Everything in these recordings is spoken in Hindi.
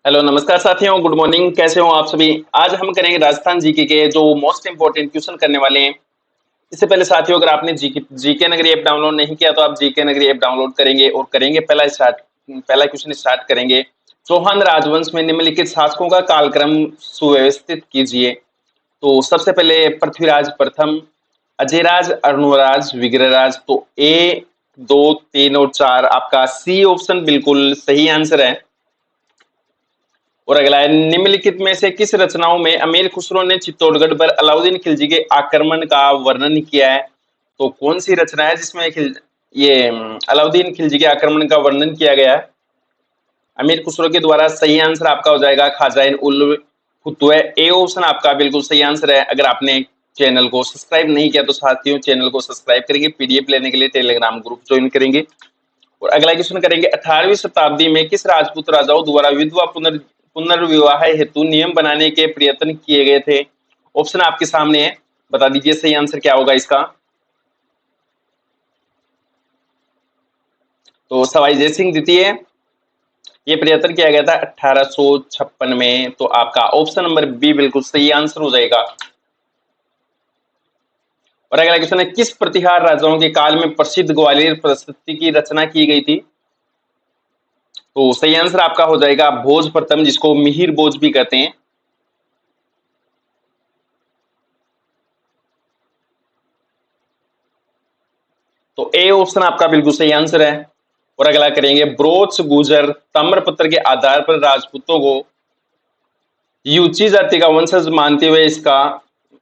हेलो नमस्कार साथियों, गुड मॉर्निंग। कैसे हो आप सभी। आज हम करेंगे राजस्थान जीके के जो मोस्ट इंपोर्टेंट क्वेश्चन करने वाले हैं। इससे पहले साथियों, अगर आपने जीके जीके नगरी ऐप डाउनलोड नहीं किया तो आप जीके नगरी ऐप डाउनलोड करेंगे और करेंगे पहला क्वेश्चन स्टार्ट करेंगे। चौहान राजवंश में निम्नलिखित शासकों का कालक्रम सुव्यवस्थित कीजिए। तो सबसे पहले पृथ्वीराज प्रथम, अजयराज, अर्णवराज, विग्रहराज। तो ए, दो, तीन और चार आपका सी ऑप्शन बिल्कुल सही आंसर है। और अगला है, निम्नलिखित में से किस रचनाओं में अमीर खुसरो ने चित्तौड़गढ़ पर अलाउद्दीन खिलजी के आक्रमण का वर्णन किया है। तो कौन सी रचना है जिसमें अलाउद्दीन खिलजी के आक्रमण का वर्णन किया गया है अमीर खुसरो के द्वारा। सही आंसर आपका हो जाएगा खाजाइन उल फुतुह। ए ऑप्शन आपका बिल्कुल सही आंसर है। अगर आपने चैनल को सब्सक्राइब नहीं किया तो साथियों चैनल को सब्सक्राइब करेंगे, पीडीएफ लेने के लिए टेलीग्राम ग्रुप ज्वाइन करेंगे। और अगला क्वेश्चन करेंगे, 18वीं शताब्दी में किस राजपूत राजाओं द्वारा विधवा पुनर्विवाह हेतु नियम बनाने के प्रयत्न किए गए थे। ऑप्शन आपके सामने है, बता दीजिए सही आंसर क्या होगा इसका। तो सवाई जय सिंह द्वितीय, ये प्रयत्न किया गया था 1856 में। तो आपका ऑप्शन नंबर बी बिल्कुल सही आंसर हो जाएगा। और अगला क्वेश्चन है, किस प्रतिहार राजाओं के काल में प्रसिद्ध ग्वालियर प्रशस्ति की रचना की गई थी। तो सही आंसर आपका हो जाएगा भोज प्रथम, जिसको मिहिर भोज भी कहते हैं। तो ए ऑप्शन आपका बिल्कुल सही आंसर है। और अगला करेंगे, ब्रोच गुजर ताम्रपत्र के आधार पर राजपूतों को यूची जाति का वंशज मानते हुए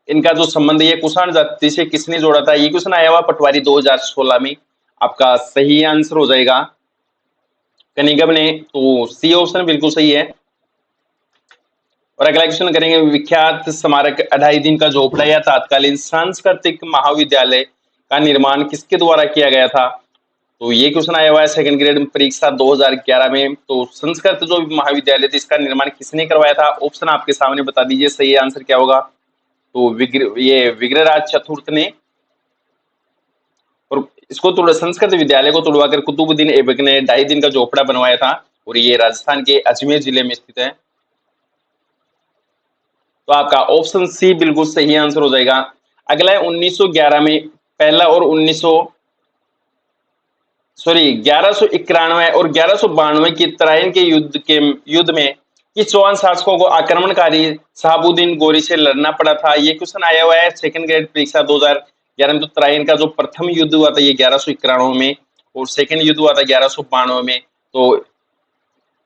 इनका जो संबंध है कुषाण जाति से किसने जोड़ा था। ये क्वेश्चन आया हुआ पटवारी 2016 में। आपका सही आंसर हो जाएगा कनिगम ने। तो सी ऑप्शन बिल्कुल सही है। और अगला क्वेश्चन करेंगे, विख्यात स्मारक 2.5 दिन का झोपड़ा या तात्कालीन सांस्कृतिक महाविद्यालय का निर्माण किसके द्वारा किया गया था। तो ये क्वेश्चन आया हुआ है सेकंड ग्रेड परीक्षा 2011 में। तो संस्कृत जो महाविद्यालय था इसका निर्माण किसने करवाया था। ऑप्शन आपके सामने, बता दीजिए सही आंसर क्या होगा। तो विग्रहराज चतुर्थ ने। और इसको तोड़ा संस्कृत विद्यालय को तोड़वाकर कुतुबुद्दीन ऐबक ने 2.5 दिन का झोपड़ा बनवाया था। और ये राजस्थान के अजमेर जिले में स्थित है। तो आपका ऑप्शन सी बिल्कुल सही आंसर हो जाएगा। अगला है 1911 में पहला और 1191 और 1192 की तराइन के युद्ध में किस चौहान शासकों को आक्रमणकारी शहाबुद्दीन गोरी से लड़ना पड़ा था। ये क्वेश्चन आया हुआ है सेकंड ग्रेड परीक्षा 2011 में। तो तराइन का जो प्रथम युद्ध हुआ था ये 1191 में और सेकंड युद्ध हुआ था 1192 में। तो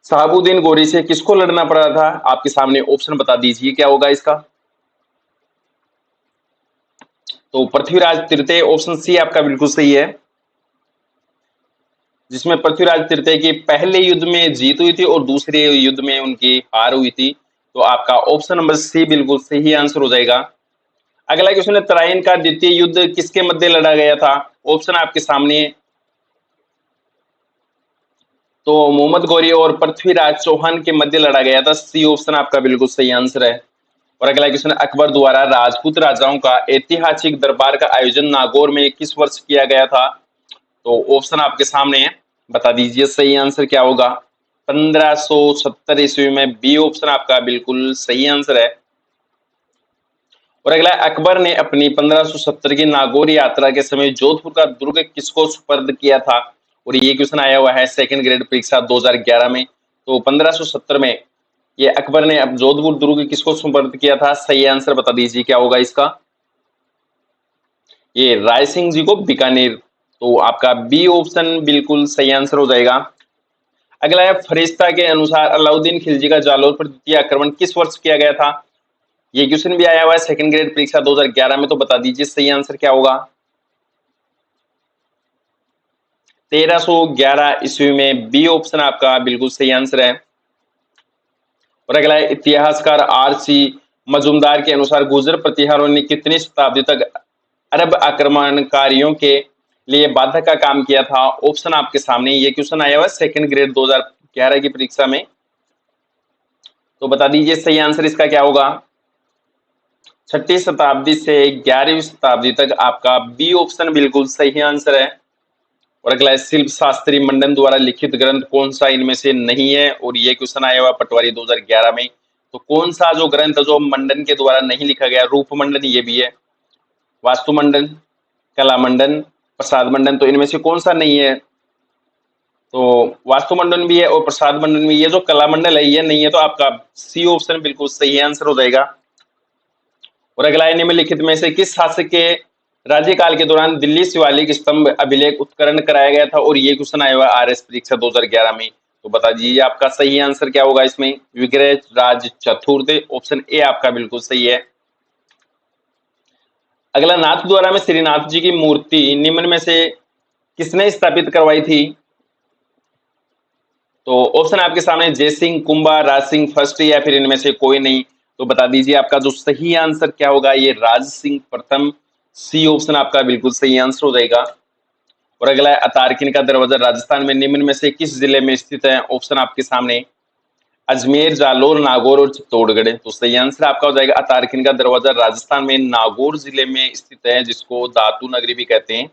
शहाबुद्दीन गोरी से किसको लड़ना पड़ा था, आपके सामने ऑप्शन बता दीजिए क्या होगा इसका। तो पृथ्वीराज तृतीय, ऑप्शन सी आपका बिल्कुल सही है, जिसमें पृथ्वीराज तृतीय की पहले युद्ध में जीत हुई थी और दूसरे युद्ध में उनकी हार हुई थी। तो आपका ऑप्शन नंबर सी बिल्कुल सही आंसर हो जाएगा। अगला क्वेश्चन है, तराइन का द्वितीय युद्ध किसके मध्य लड़ा गया था। ऑप्शन आपके सामने। तो मोहम्मद गौरी और पृथ्वीराज चौहान के मध्य लड़ा गया था। सी ऑप्शन आपका बिल्कुल सही आंसर है। और अगला क्वेश्चन, अकबर द्वारा राजपूत राजाओं का ऐतिहासिक दरबार का आयोजन नागौर में किस वर्ष किया गया था। तो ऑप्शन आपके सामने है, बता दीजिए सही आंसर क्या होगा। 1570 ईस्वी में। बी ऑप्शन आपका बिल्कुल सही आंसर है। और अगला, अकबर ने अपनी 1570 की नागौर यात्रा के समय जोधपुर का दुर्ग किसको सुपर्द किया था। और ये क्वेश्चन आया हुआ है सेकंड ग्रेड परीक्षा 2011 में। तो 1570 में ये अकबर ने अब जोधपुर दुर्ग किसको सुपर्द किया था। सही आंसर बता दीजिए क्या होगा इसका। ये राय सिंह जी को बीकानेर। तो आपका बी ऑप्शन बिल्कुल सही आंसर हो जाएगा। अगला है, फरिश्ता के अनुसार अलाउद्दीन खिलजी का जालौर पर द्वितीय आक्रमण किस वर्ष किया गया था। ये क्वेश्चन भी आया हुआ है सेकंड ग्रेड परीक्षा 2011 में। तो बता दीजिए सही आंसर क्या होगा। 1311 ईस्वी में। बी ऑप्शन आपका बिल्कुल सही आंसर है। और अगला है, इतिहासकार आर.सी. मजूमदार के अनुसार गुर्जर प्रतिहारों ने कितनी शताब्दी तक अरब आक्रमणकारियों के लिए बाधक का काम किया था। ऑप्शन आपके सामने। ये क्वेश्चन आया हुआ है सेकंड ग्रेड 2011 की परीक्षा में। तो बता दीजिए सही आंसर इसका क्या होगा। 6ठी शताब्दी से 11वीं शताब्दी तक। आपका बी ऑप्शन बिल्कुल सही आंसर है। और अगला है शिल्प शास्त्री मंडन द्वारा लिखित ग्रंथ कौन सा इनमें से नहीं है, और ये क्वेश्चन आया हुआ पटवारी 2011 में। तो कौन सा जो ग्रंथ है जो मंडन के द्वारा नहीं लिखा गया, रूप मंडन ये भी है, वास्तु मंडन, कला मंडन, प्रसाद मंडन, तो इनमें से कौन सा नहीं है? तो वास्तु मंडन भी है और प्रसाद मंडन भी। ये जो कला मंडल है ये नहीं है, तो आपका सी ऑप्शन बिल्कुल सही आंसर हो जाएगा। और अगला है निम्नलिखित में से किस शासक के राज्यकाल के दौरान दिल्ली शिवालिक स्तंभ अभिलेख उत्खनन कराया गया था, और ये क्वेश्चन आया हुआ आरएस परीक्षा 2011 में। तो बता दीजिए आपका सही आंसर क्या होगा इसमें? विग्रह राज चतुर्थ, ऑप्शन ए आपका बिल्कुल सही है। अगला नाथद्वारा में श्रीनाथ जी की मूर्ति निम्न में से किसने स्थापित करवाई थी? तो ऑप्शन आपके सामने जय सिंह, कुंभा, राज सिंह फर्स्ट, या फिर इनमें से कोई नहीं। तो बता दीजिए आपका जो सही आंसर क्या होगा? ये राज सिंह प्रथम, सी ऑप्शन आपका बिल्कुल सही आंसर हो जाएगा। और अगला है अतारकिन का दरवाजा राजस्थान में निम्न में से किस जिले में स्थित है? ऑप्शन आपके सामने अजमेर, जालोर, नागौर और चित्तौड़गढ़। तो सही आंसर आपका हो जाएगा अतारकिन का दरवाजा राजस्थान में नागौर जिले में स्थित है, जिसको धातु नगरी भी कहते हैं।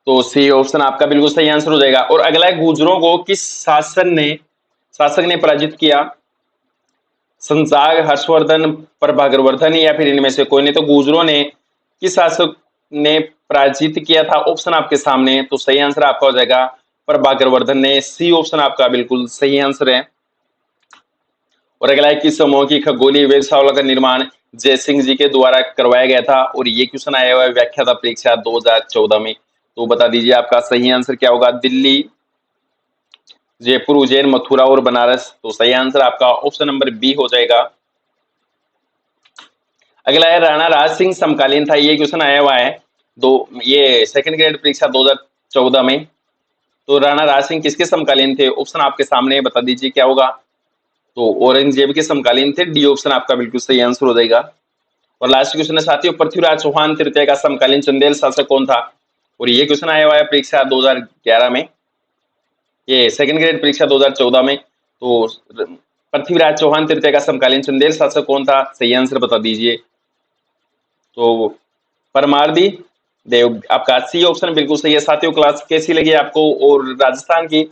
तो सी ऑप्शन आपका बिल्कुल सही आंसर हो जाएगा। और अगला है गुर्जरों को किस शासक ने पराजित किया? संजाग, हर्षवर्धन, प्रभाकरवर्धन, या फिर इनमें से कोई नहीं। तो गुर्जरों ने किस शासक ने पराजित किया था? ऑप्शन आपके सामने। तो सही आंसर आपका हो जाएगा प्रभाकरवर्धन ने, सी ऑप्शन आपका बिल्कुल सही आंसर है। और अगला है किस समूह की खगोलीय वेधशाला का निर्माण जय सिंह जी के द्वारा करवाया गया था, और ये क्वेश्चन आया हुआ है व्याख्याता परीक्षा 2014 में। तो बता दीजिए आपका सही आंसर क्या होगा? दिल्ली, जयपुर, उज्जैन, मथुरा और बनारस। तो सही आंसर आपका ऑप्शन नंबर बी हो जाएगा। अगला है राणा राज सिंह समकालीन था, ये क्वेश्चन आया हुआ है ये सेकंड ग्रेड परीक्षा 2014 में। तो राणा राज सिंह किसके समकालीन थे? ऑप्शन आपके सामने, बता दीजिए क्या होगा? तो औरंगजेब के समकालीन थे, डी ऑप्शन आपका बिल्कुल सही आंसर हो जाएगा। और लास्ट क्वेश्चन है साथियों, पृथ्वीराज चौहान तृतीय का समकालीन चंदेल शासक कौन था? और ये क्वेश्चन आया हुआ है परीक्षा 2011 में, ये सेकंड ग्रेड परीक्षा 2014 में। तो पृथ्वीराज चौहान तृतीय का समकालीन चंदेल शासक कौन था? सही आंसर बता दीजिए। तो परमारदी देव आपका सी ऑप्शन बिल्कुल सही है। साथियों क्लास कैसी लगी आपको? और राजस्थान की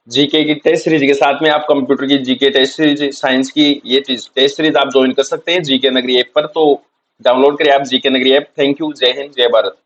जीके की टेस्ट सीरीज के साथ में आप कंप्यूटर की जीके टेस्ट सीरीज, साइंस की ये टेस्ट सीरीज आप ज्वाइन कर सकते हैं जीके नगरी ऐप पर। तो डाउनलोड करें आप जीके नगरी ऐप। थैंक यू, जय हिंद, जय भारत।